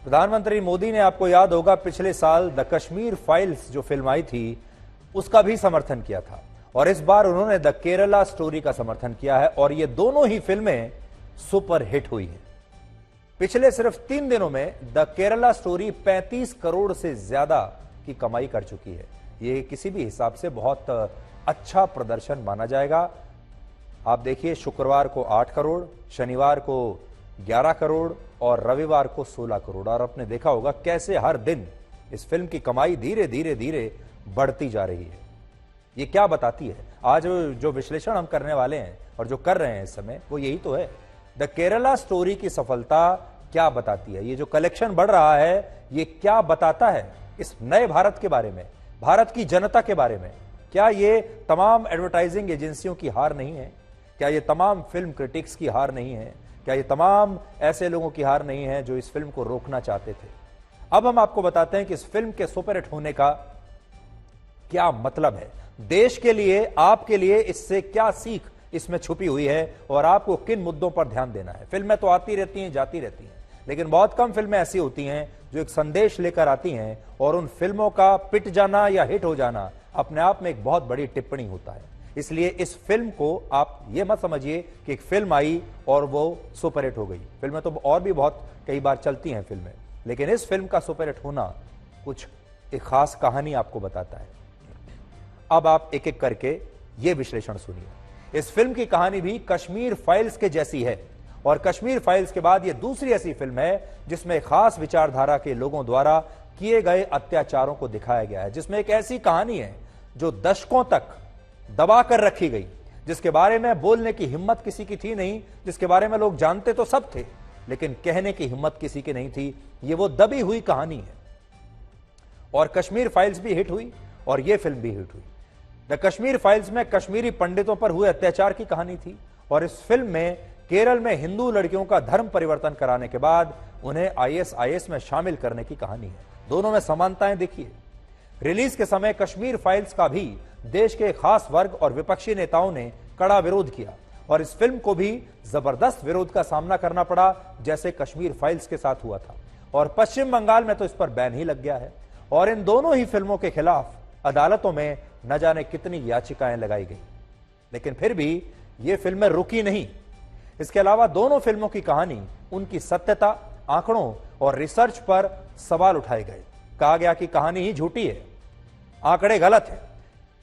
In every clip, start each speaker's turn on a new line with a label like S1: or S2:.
S1: प्रधानमंत्री मोदी ने, आपको याद होगा, पिछले साल द कश्मीर फाइल्स जो फिल्म आई थी उसका भी समर्थन किया था और इस बार उन्होंने द केरला स्टोरी का समर्थन किया है और ये दोनों ही फिल्में सुपर हिट हुई हैं। पिछले सिर्फ 3 दिनों में द केरला स्टोरी 35 करोड़ से ज्यादा की कमाई कर चुकी है। ये किसी भी हिसाब से बहुत अच्छा प्रदर्शन माना जाएगा। आप देखिए, शुक्रवार को 8 करोड़, शनिवार को 11 करोड़ और रविवार को 16 करोड़। और आपने देखा होगा कैसे हर दिन इस फिल्म की कमाई धीरे धीरे धीरे बढ़ती जा रही है। ये क्या बताती है? आज जो विश्लेषण हम करने वाले हैं और जो कर रहे हैं इस समय, वो यही तो है। द केरला स्टोरी की सफलता क्या बताती है? ये जो कलेक्शन बढ़ रहा है, ये क्या बताता है इस नए भारत के बारे में, भारत की जनता के बारे में? क्या ये तमाम एडवर्टाइजिंग एजेंसियों की हार नहीं है? क्या ये तमाम फिल्म क्रिटिक्स की हार नहीं है? क्या ये तमाम ऐसे लोगों की हार नहीं है जो इस फिल्म को रोकना चाहते थे? अब हम आपको बताते हैं कि इस फिल्म के सुपरहिट होने का क्या मतलब है, देश के लिए, आपके लिए इससे क्या सीख इसमें छुपी हुई है और आपको किन मुद्दों पर ध्यान देना है। फिल्में तो आती रहती हैं, जाती रहती हैं, लेकिन बहुत कम फिल्में ऐसी होती हैं जो एक संदेश लेकर आती हैं और उन फिल्मों का पिट जाना या हिट हो जाना अपने आप में एक बहुत बड़ी टिप्पणी होता है। इसलिए इस फिल्म को आप ये मत समझिए कि एक फिल्म आई और वो सुपरहिट हो गई। फिल्में तो और भी बहुत कई बार चलती हैं फिल्में, लेकिन इस फिल्म का सुपरहिट होना कुछ एक खास कहानी आपको बताता है। अब आप एक एक करके ये विश्लेषण सुनिए। इस फिल्म की कहानी भी कश्मीर फाइल्स के जैसी है और कश्मीर फाइल्स के बाद ये दूसरी ऐसी फिल्म है जिसमें खास विचारधारा के लोगों द्वारा किए गए अत्याचारों को दिखाया गया है, जिसमें एक ऐसी कहानी है जो दशकों तक दबा कर रखी गई, जिसके बारे में बोलने की हिम्मत किसी की थी नहीं, जिसके बारे में लोग जानते तो सब थे लेकिन कहने की हिम्मत किसी की नहीं थी। ये वो दबी हुई कहानी है और कश्मीर फाइल्स भी हिट हुई और ये फिल्म भी हिट हुई। द कश्मीर फाइल्स में कश्मीरी पंडितों पर हुए अत्याचार की कहानी थी और इस फिल्म में केरल में हिंदू लड़कियों का धर्म परिवर्तन कराने के बाद उन्हें आईएसआईएस में शामिल करने की कहानी है। दोनों में समानताएं देखिए। रिलीज के समय कश्मीर फाइल्स का भी देश के खास वर्ग और विपक्षी नेताओं ने कड़ा विरोध किया और इस फिल्म को भी जबरदस्त विरोध का सामना करना पड़ा, जैसे कश्मीर फाइल्स के साथ हुआ था। और पश्चिम बंगाल में तो इस पर बैन ही लग गया है और इन दोनों ही फिल्मों के खिलाफ अदालतों में न जाने कितनी याचिकाएं लगाई गई, लेकिन फिर भी ये फिल्में रुकी नहीं। इसके अलावा दोनों फिल्मों की कहानी, उनकी सत्यता, आंकड़ों और रिसर्च पर सवाल उठाए गए। कहा गया कि कहानी ही झूठी है, आंकड़े गलत है।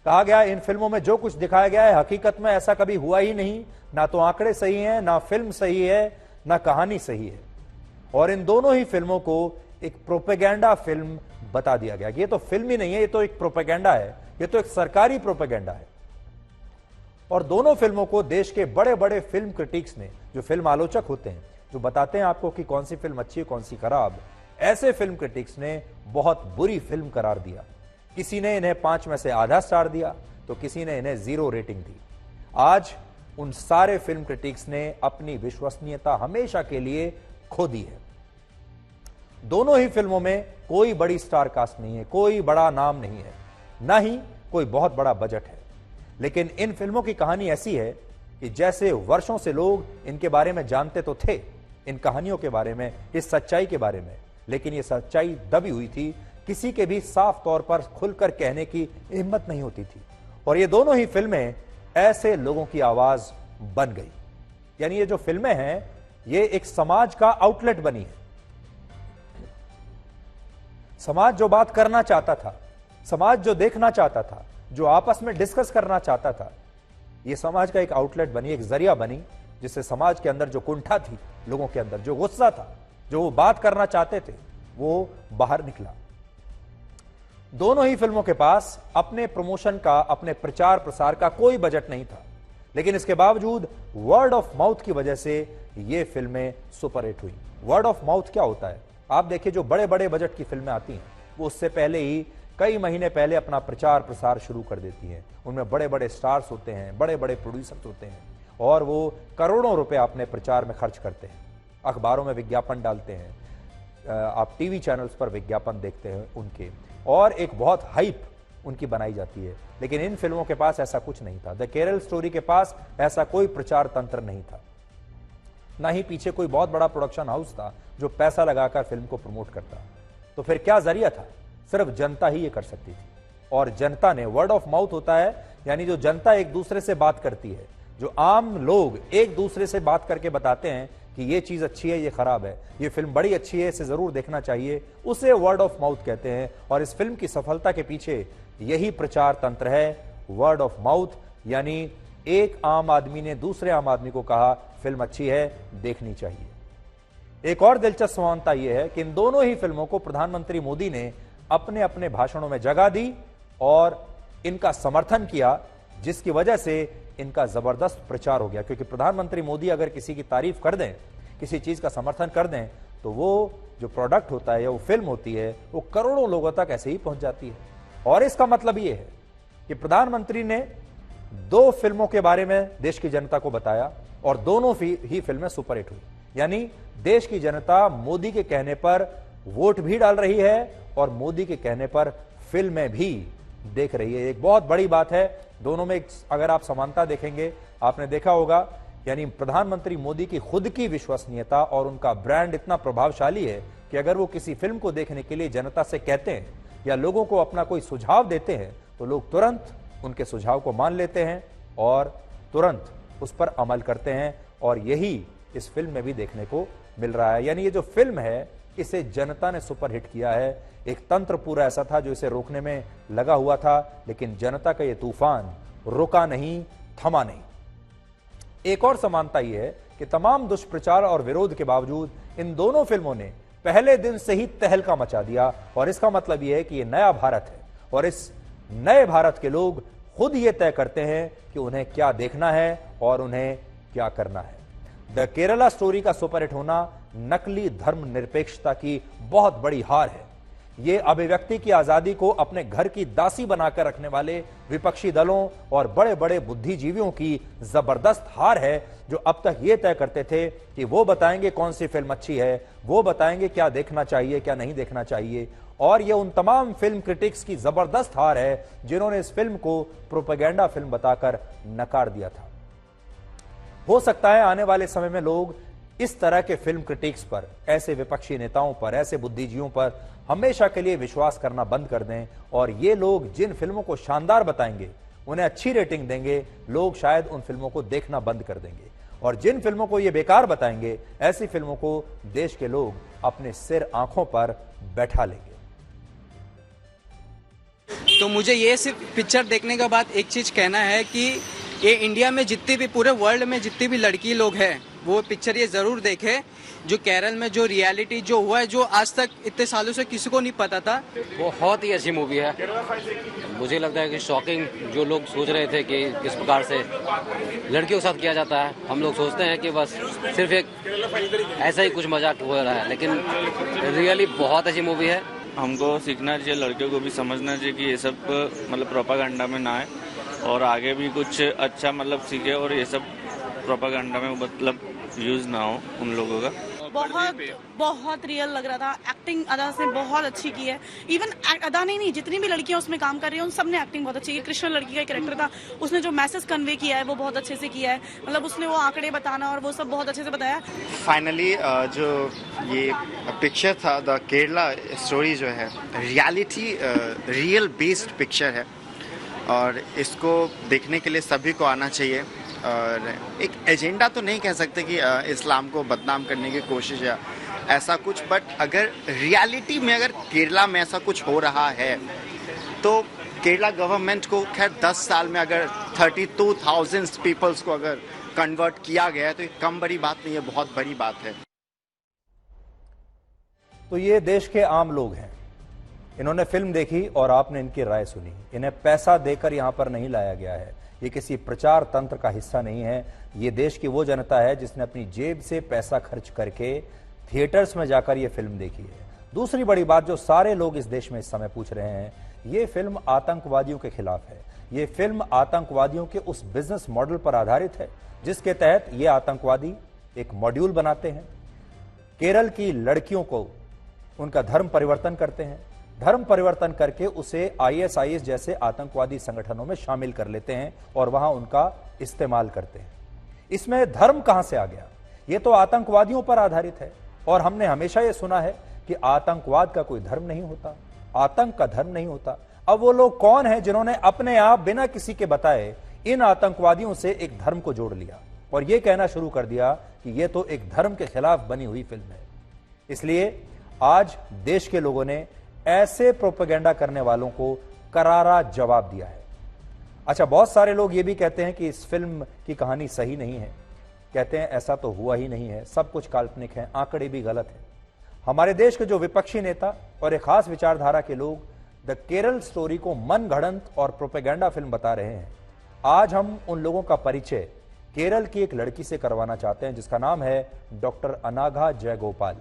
S1: कहा गया इन फिल्मों में जो कुछ दिखाया गया है हकीकत में ऐसा कभी हुआ ही नहीं, ना तो आंकड़े सही हैं, ना फिल्म सही है, ना कहानी सही है। और इन दोनों ही फिल्मों को एक प्रोपेगेंडा फिल्म बता दिया गया कि ये तो फिल्म ही नहीं है, ये तो एक प्रोपेगेंडा है, ये तो एक सरकारी प्रोपेगेंडा है। और दोनों फिल्मों को देश के बड़े बड़े फिल्म क्रिटिक्स ने, जो फिल्म आलोचक होते हैं, जो बताते हैं आपको कि कौन सी फिल्म अच्छी है कौन सी खराब, ऐसे फिल्म क्रिटिक्स ने बहुत बुरी फिल्म करार दिया। किसी ने इन्हें 5 में से आधा स्टार दिया तो किसी ने इन्हें 0 रेटिंग दी। आज उन सारे फिल्म क्रिटिक्स ने अपनी विश्वसनीयता हमेशा के लिए खो दी है। दोनों ही फिल्मों में कोई बड़ी स्टार कास्ट नहीं है, कोई बड़ा नाम नहीं है, ना ही कोई बहुत बड़ा बजट है, लेकिन इन फिल्मों की कहानी ऐसी है कि जैसे वर्षों से लोग इनके बारे में जानते तो थे, इन कहानियों के बारे में, इस सच्चाई के बारे में, लेकिन यह सच्चाई दबी हुई थी, किसी के भी साफ तौर पर खुलकर कहने की हिम्मत नहीं होती थी। और ये दोनों ही फिल्में ऐसे लोगों की आवाज बन गई। यानी ये जो फिल्में हैं, ये एक समाज का आउटलेट बनी है। समाज जो बात करना चाहता था, समाज जो देखना चाहता था, जो आपस में डिस्कस करना चाहता था, ये समाज का एक आउटलेट बनी, एक जरिया बनी, जिससे समाज के अंदर जो कुंठा थी, लोगों के अंदर जो गुस्सा था, जो वो बात करना चाहते थे, वो बाहर निकला। दोनों ही फिल्मों के पास अपने प्रमोशन का, अपने प्रचार प्रसार का कोई बजट नहीं था, लेकिन इसके बावजूद वर्ड ऑफ माउथ की वजह से ये फिल्में सुपरहिट हुई। वर्ड ऑफ माउथ क्या होता है? आप देखिए, जो बड़े बड़े बजट की फिल्में आती हैं, वो उससे पहले ही कई महीने पहले अपना प्रचार प्रसार शुरू कर देती हैं। उनमें बड़े बड़े स्टार्स होते हैं, बड़े बड़े प्रोड्यूसर्स होते हैं और वो करोड़ों रुपए अपने प्रचार में खर्च करते हैं। अखबारों में विज्ञापन डालते हैं, आप टीवी चैनल्स पर विज्ञापन देखते हैं उनके, और एक बहुत हाइप उनकी बनाई जाती है। लेकिन इन फिल्मों के पास ऐसा कुछ नहीं था। द केरल स्टोरी के पास ऐसा कोई प्रचार तंत्र नहीं था, ना ही पीछे कोई बहुत बड़ा प्रोडक्शन हाउस था जो पैसा लगाकर फिल्म को प्रमोट करता। तो फिर क्या जरिया था? सिर्फ जनता ही ये कर सकती थी। और जनता ने, वर्ड ऑफ माउथ होता है, यानी जो जनता एक दूसरे से बात करती है, जो आम लोग एक दूसरे से बात करके बताते हैं कि ये चीज अच्छी है, ये खराब है, ये फिल्म बड़ी अच्छी है, इसे जरूर देखना चाहिए, उसे वर्ड ऑफ माउथ कहते हैं। और इस फिल्म की सफलता के पीछे यही प्रचार तंत्र है, वर्ड ऑफ माउथ। यानी एक आम आदमी ने दूसरे आम आदमी को कहा फिल्म अच्छी है, देखनी चाहिए। एक और दिलचस्प समानता यह है कि इन दोनों ही फिल्मों को प्रधानमंत्री मोदी ने अपने अपने भाषणों में जगह दी और इनका समर्थन किया, जिसकी वजह से इनका जबरदस्त प्रचार हो गया। क्योंकि प्रधानमंत्री मोदी अगर किसी की तारीफ कर दें, किसी चीज का समर्थन कर दें, तो वो जो प्रोडक्ट होता है या वो फिल्म होती है, वो करोड़ों लोगों तक ऐसे ही पहुंच जाती है। और इसका मतलब ये है कि प्रधानमंत्री ने 2 फिल्मों के बारे में देश की जनता को बताया और दोनों ही फिल्में सुपरहिट हुई। यानी देश की जनता मोदी के कहने पर वोट भी डाल रही है और मोदी के कहने पर फिल्में भी देख रही है। एक बहुत बड़ी बात है दोनों में। अगर आप समानता देखेंगे, आपने देखा होगा, यानी प्रधानमंत्री मोदी की खुद की विश्वसनीयता और उनका ब्रांड इतना प्रभावशाली है कि अगर वो किसी फिल्म को देखने के लिए जनता से कहते हैं या लोगों को अपना कोई सुझाव देते हैं, तो लोग तुरंत उनके सुझाव को मान लेते हैं और तुरंत उस पर अमल करते हैं। और यही इस फिल्म में भी देखने को मिल रहा है। यानी ये जो फिल्म है, इसे जनता ने सुपरहिट किया है। एक तंत्र पूरा ऐसा था जो इसे रोकने में लगा हुआ था, लेकिन जनता का ये तूफान रुका नहीं, थमा नहीं। एक और समानता यह है कि तमाम दुष्प्रचार और विरोध के बावजूद इन दोनों फिल्मों ने पहले दिन से ही तहलका मचा दिया। और इसका मतलब यह है कि यह नया भारत है और इस नए भारत के लोग खुद ये तय करते हैं कि उन्हें क्या देखना है और उन्हें क्या करना है। द केरला स्टोरी का सुपरहिट होना नकली धर्मनिरपेक्षता की बहुत बड़ी हार है। ये अभिव्यक्ति की आजादी को अपने घर की दासी बनाकर रखने वाले विपक्षी दलों और बड़े बड़े बुद्धिजीवियों की जबरदस्त हार है, जो अब तक ये तय करते थे कि वो बताएंगे कौन सी फिल्म अच्छी है, वो बताएंगे क्या देखना चाहिए, क्या नहीं देखना चाहिए। और ये उन तमाम फिल्म क्रिटिक्स की जबरदस्त हार है जिन्होंने इस फिल्म को प्रोपेगेंडा फिल्म बताकर नकार दिया था। हो सकता है आने वाले समय में लोग इस तरह के फिल्म क्रिटिक्स पर, ऐसे विपक्षी नेताओं पर, ऐसे बुद्धिजीवियों पर हमेशा के लिए विश्वास करना बंद कर दें और ये लोग जिन फिल्मों को शानदार बताएंगे, उन्हें अच्छी रेटिंग देंगे, लोग शायद उन फिल्मों को देखना बंद कर देंगे। और जिन फिल्मों को ये बेकार बताएंगे, ऐसी फिल्मों को देश के लोग अपने सिर आंखों पर बैठा लेंगे।
S2: तो मुझे ये सिर्फ पिक्चर देखने के बाद एक चीज कहना है कि ये इंडिया में जितनी भी, पूरे वर्ल्ड में जितनी भी लड़की लोग हैं, वो पिक्चर ये जरूर देखे। जो केरल में जो रियलिटी जो हुआ है, जो आज तक इतने सालों से किसी को नहीं पता था।
S3: बहुत ही अच्छी मूवी है। मुझे लगता है कि शॉकिंग, जो लोग सोच रहे थे कि किस प्रकार से लड़कियों के साथ किया जाता है, हम लोग सोचते हैं कि बस सिर्फ एक ऐसा ही कुछ मजाक हो रहा है, लेकिन रियली बहुत अच्छी मूवी है।
S4: हमको सीखना चाहिए, लड़कियों को भी समझना चाहिए कि ये सब मतलब प्रोपागेंडा में ना है और आगे भी कुछ अच्छा मतलब सीखे और ये सब प्रोपागेंडा में मतलब यूज ना हो उन लोगों का।
S5: बहुत रियल लग रहा था। एक्टिंग अदा से बहुत अच्छी की है। इवन अदा नहीं, जितनी भी लड़कियां उसमें काम कर रही हैं उन सब ने एक्टिंग बहुत अच्छी की। कृष्ण लड़की का कैरेक्टर था, उसने जो मैसेज कन्वे किया है वो बहुत अच्छे से किया है। मतलब उसने वो आंकड़े बताना और वो सब बहुत अच्छे से बताया।
S6: फाइनली जो ये पिक्चर था, द केरला स्टोरी, जो है रियलिटी रियल बेस्ड पिक्चर है और इसको देखने के लिए सभी को आना चाहिए। और एक एजेंडा तो नहीं कह सकते कि इस्लाम को बदनाम करने की कोशिश या ऐसा कुछ, बट अगर रियलिटी में अगर केरला में ऐसा कुछ हो रहा है तो केरला गवर्नमेंट को खैर 10 साल में अगर 32,000 पीपल्स को अगर कन्वर्ट किया गया है तो ये कम बड़ी बात नहीं है, बहुत बड़ी बात है।
S1: तो ये देश के आम लोग हैं, इन्होंने फिल्म देखी और आपने इनकी राय सुनी। इन्हें पैसा देकर यहां पर नहीं लाया गया है, ये किसी प्रचार तंत्र का हिस्सा नहीं है। ये देश की वो जनता है जिसने अपनी जेब से पैसा खर्च करके थिएटर्स में जाकर ये फिल्म देखी है। दूसरी बड़ी बात जो सारे लोग इस देश में इस समय पूछ रहे हैं, ये फिल्म आतंकवादियों के खिलाफ है। ये फिल्म आतंकवादियों के उस बिजनेस मॉडल पर आधारित है जिसके तहत ये आतंकवादी एक मॉड्यूल बनाते हैं, केरल की लड़कियों को उनका धर्म परिवर्तन करते हैं, धर्म परिवर्तन करके उसे ISIS जैसे आतंकवादी संगठनों में शामिल कर लेते हैं और वहां उनका इस्तेमाल करते हैं। इसमें धर्म कहां से आ गया? ये तो आतंकवादियों पर आधारित है। और हमने हमेशा यह सुना है कि आतंकवाद का कोई धर्म नहीं होता, आतंक का धर्म नहीं होता। अब वो लोग कौन हैं जिन्होंने अपने आप बिना किसी के बताए इन आतंकवादियों से एक धर्म को जोड़ लिया और यह कहना शुरू कर दिया कि यह तो एक धर्म के खिलाफ बनी हुई फिल्म है। इसलिए आज देश के लोगों ने ऐसे प्रोपेगेंडा करने वालों को करारा जवाब दिया है। अच्छा, बहुत सारे लोग ये भी कहते हैं कि इस फिल्म की कहानी सही नहीं है, कहते हैं ऐसा तो हुआ ही नहीं है, सब कुछ काल्पनिक है, आंकड़े भी गलत है। हमारे देश के जो विपक्षी नेता और एक खास विचारधारा के लोग द केरल स्टोरी को मनगढ़ंत और प्रोपेगेंडा फिल्म बता रहे हैं। आज हम उन लोगों का परिचय केरल की एक लड़की से करवाना चाहते हैं जिसका नाम है डॉक्टर अनाघा जयगोपाल,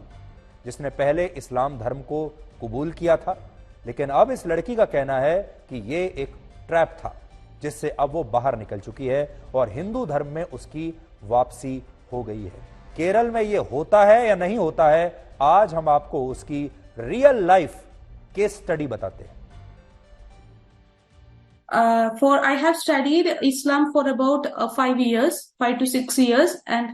S1: जिसने पहले इस्लाम धर्म को कबूल किया था, लेकिन अब इस लड़की का कहना है कि ये एक ट्रैप था जिससे अब वो बाहर निकल चुकी है और हिंदू धर्म में उसकी वापसी हो गई है। केरल में ये होता है या नहीं होता है, आज हम आपको उसकी रियल लाइफ केस स्टडी बताते हैं।
S7: For I have studied Islam for about 5 years, 5 to 6 years, and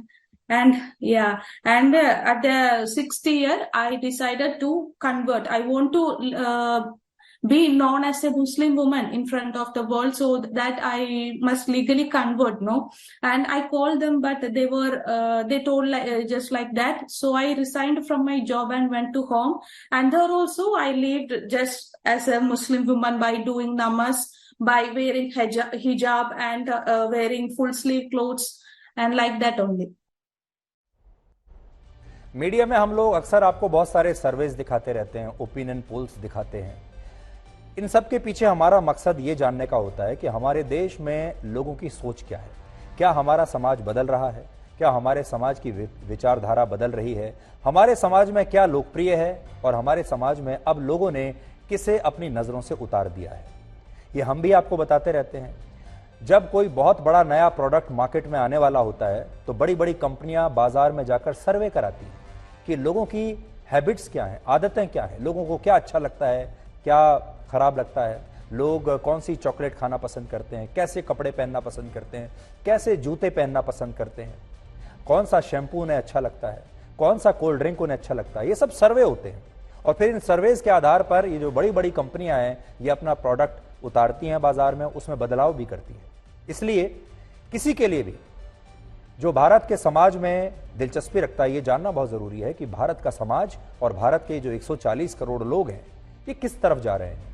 S7: at the 6th year I decided to convert. I want to be known as a Muslim woman in front of the world, so that I must legally convert, no? And I called them, but they told just like that. So I resigned from my job and went to home. And there also I lived just as a Muslim woman by doing namaz, by wearing hijab and wearing full sleeve clothes and like that only.
S1: Media में हम लोग अक्सर आपको बहुत सारे surveys दिखाते रहते हैं, ओपिनियन पोल्स दिखाते हैं। इन सब के पीछे हमारा मकसद ये जानने का होता है कि हमारे देश में लोगों की सोच क्या है, क्या हमारा समाज बदल रहा है, क्या हमारे समाज की विचारधारा बदल रही है, हमारे समाज में क्या लोकप्रिय है और हमारे समाज में अब लोगों ने किसे अपनी नजरों से उतार दिया है। ये हम भी आपको बताते रहते हैं। जब कोई बहुत बड़ा नया प्रोडक्ट मार्केट में आने वाला होता है तो बड़ी बड़ी कंपनियां बाजार में जाकर सर्वे कराती हैं कि लोगों की हैबिट्स क्या हैं, आदतें क्या हैं, लोगों को क्या अच्छा लगता है, क्या खराब लगता है, लोग कौन सी चॉकलेट खाना पसंद करते हैं, कैसे कपड़े पहनना पसंद करते हैं, कैसे जूते पहनना पसंद करते हैं, कौन सा शैम्पू उन्हें अच्छा लगता है, कौन सा कोल्ड ड्रिंक उन्हें अच्छा लगता है। ये सब सर्वे होते हैं और फिर इन सर्वेज के आधार पर ये जो बड़ी बड़ी कंपनियां हैं ये अपना प्रोडक्ट उतारती हैं बाजार में, उसमें बदलाव भी करती हैं। इसलिए किसी के लिए भी जो भारत के समाज में दिलचस्पी रखता है, ये जानना बहुत जरूरी है कि भारत का समाज और भारत के जो 140 करोड़ लोग हैं ये किस तरफ जा रहे हैं,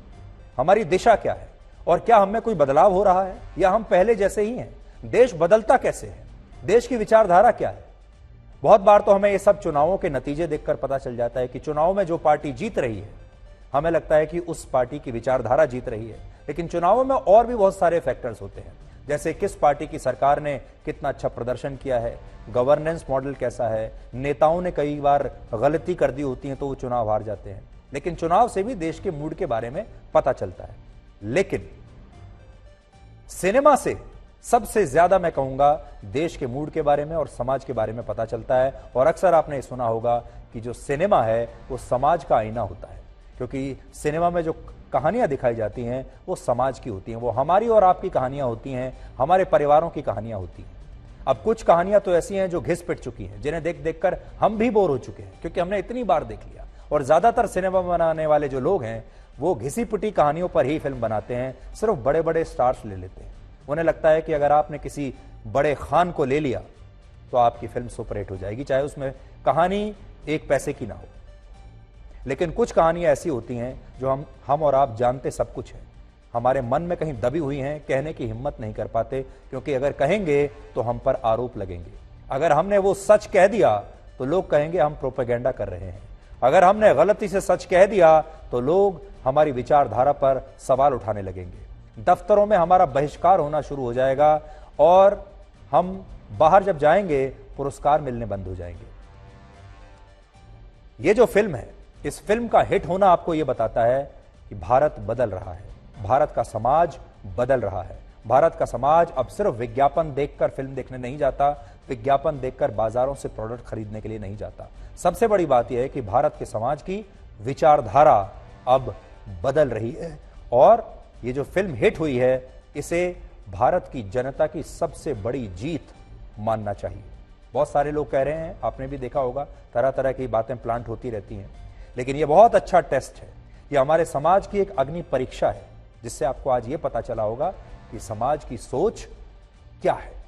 S1: हमारी दिशा क्या है और क्या हम में कोई बदलाव हो रहा है या हम पहले जैसे ही हैं। देश बदलता कैसे है, देश की विचारधारा क्या है। बहुत बार तो हमें ये सब चुनावों के नतीजे देखकर पता चल जाता है कि चुनाव में जो पार्टी जीत रही है हमें लगता है कि उस पार्टी की विचारधारा जीत रही है, लेकिन चुनावों में और भी बहुत सारे फैक्टर्स होते हैं, जैसे किस पार्टी की सरकार ने कितना अच्छा प्रदर्शन किया है, गवर्नेंस मॉडल कैसा है, नेताओं ने कई बार गलती कर दी होती है तो वो चुनाव हार जाते हैं। लेकिन चुनाव से भी देश के मूड के बारे में पता चलता है। लेकिन सिनेमा से सबसे ज्यादा मैं कहूंगा देश के मूड के बारे में और समाज के बारे में पता चलता है। और अक्सर आपने सुना होगा कि जो सिनेमा है वो समाज का आईना होता है, क्योंकि सिनेमा में जो कहानियां दिखाई जाती हैं वो समाज की होती हैं, वो हमारी और आपकी कहानियां होती हैं, हमारे परिवारों की कहानियां होती हैं। अब कुछ कहानियां तो ऐसी हैं जो घिस पिट चुकी हैं, जिन्हें देख देखकर हम भी बोर हो चुके हैं, क्योंकि हमने इतनी बार देख लिया। और ज्यादातर सिनेमा बनाने वाले जो लोग हैं वो घिसी पिटी कहानियों पर ही फिल्म बनाते हैं, सिर्फ बड़े बड़े स्टार्स ले लेते हैं। उन्हें लगता है कि अगर आपने किसी बड़े खान को ले लिया तो आपकी फिल्म सुपरहिट हो जाएगी, चाहे उसमें कहानी एक पैसे की ना हो। लेकिन कुछ कहानियां ऐसी होती हैं जो हम और आप जानते सब कुछ है, हमारे मन में कहीं दबी हुई हैं, कहने की हिम्मत नहीं कर पाते, क्योंकि अगर कहेंगे तो हम पर आरोप लगेंगे। अगर हमने वो सच कह दिया तो लोग कहेंगे हम प्रोपेगेंडा कर रहे हैं। अगर हमने गलती से सच कह दिया तो लोग हमारी विचारधारा पर सवाल उठाने लगेंगे। दफ्तरों में हमारा बहिष्कार होना शुरू हो जाएगा और हम बाहर जब जाएंगे पुरस्कार मिलने बंद हो जाएंगे। ये जो फिल्म है, इस फिल्म का हिट होना आपको यह बताता है कि भारत बदल रहा है, भारत का समाज बदल रहा है। भारत का समाज अब सिर्फ विज्ञापन देखकर फिल्म देखने नहीं जाता, विज्ञापन देखकर बाजारों से प्रोडक्ट खरीदने के लिए नहीं जाता। सबसे बड़ी बात यह है कि भारत के समाज की विचारधारा अब बदल रही है और ये जो फिल्म हिट हुई है इसे भारत की जनता की सबसे बड़ी जीत मानना चाहिए। बहुत सारे लोग कह रहे हैं, आपने भी देखा होगा, तरह तरह की बातें प्लांट होती रहती हैं, लेकिन यह बहुत अच्छा टेस्ट है। यह हमारे समाज की एक अग्नि परीक्षा है, जिससे आपको आज यह पता चला होगा कि समाज की सोच क्या है।